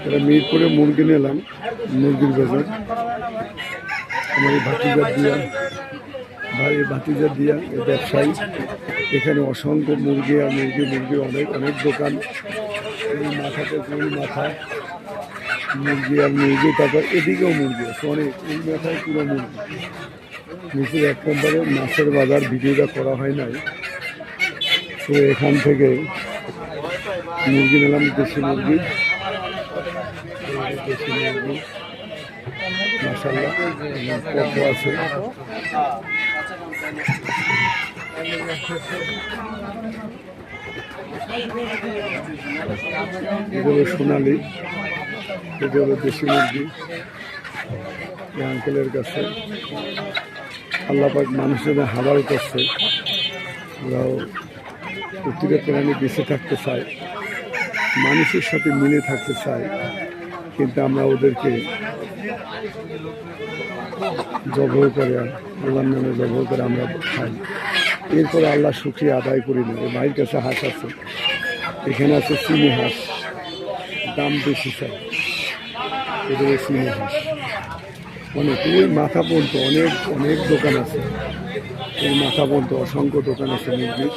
এটা মিরপুরে মুরগি নিলাম, মুরগির বাজার। আমার এই ভাতিজা দিয়া এই ব্যবসায়ী। এখানে অসংখ্য মুরগি আর মুরগি অনেক দোকান। এই মাথাতে ফুল মাথা মুরগি আর মুরগি, তারপর এদিকেও মুরগি আছে অনেক। এই মাথায় পুরো মুরগি। নিচে এক নম্বরে মাছের বাজার ভিডিওটা করা হয় নাই, তো এখান থেকে মুরগি নিলাম, দেশি মুরগি মাশাআল্লাহ কত আছে। এগুলো সোনালি, এগুলো দেশি মুরগি। আঙ্কেলের কাছে আল্লাহ পাক মানুষের হালাল করছে, ওরাও প্রতিটা প্রাণী বেঁচে থাকতে চায়, মানুষের সাথে মিলে থাকতে চায়, কিন্তু আমরা ওদেরকে জবাই করে, আল্লাহর নামে জবাই করে আমরা খাই। এরপরে আল্লাহ শুকরিয়া আদায় করি না। ভাইয়ের কাছে হাঁস আছে, এখানে আছে চিনি হাঁস, দাম বেশি চাই। এগুলো চিনি হাঁস অনেক। ওই মাথা পর্যন্ত অনেক দোকান আছে, এই মাথা পর্যন্ত অসংখ্য দোকান আছে মুরগির।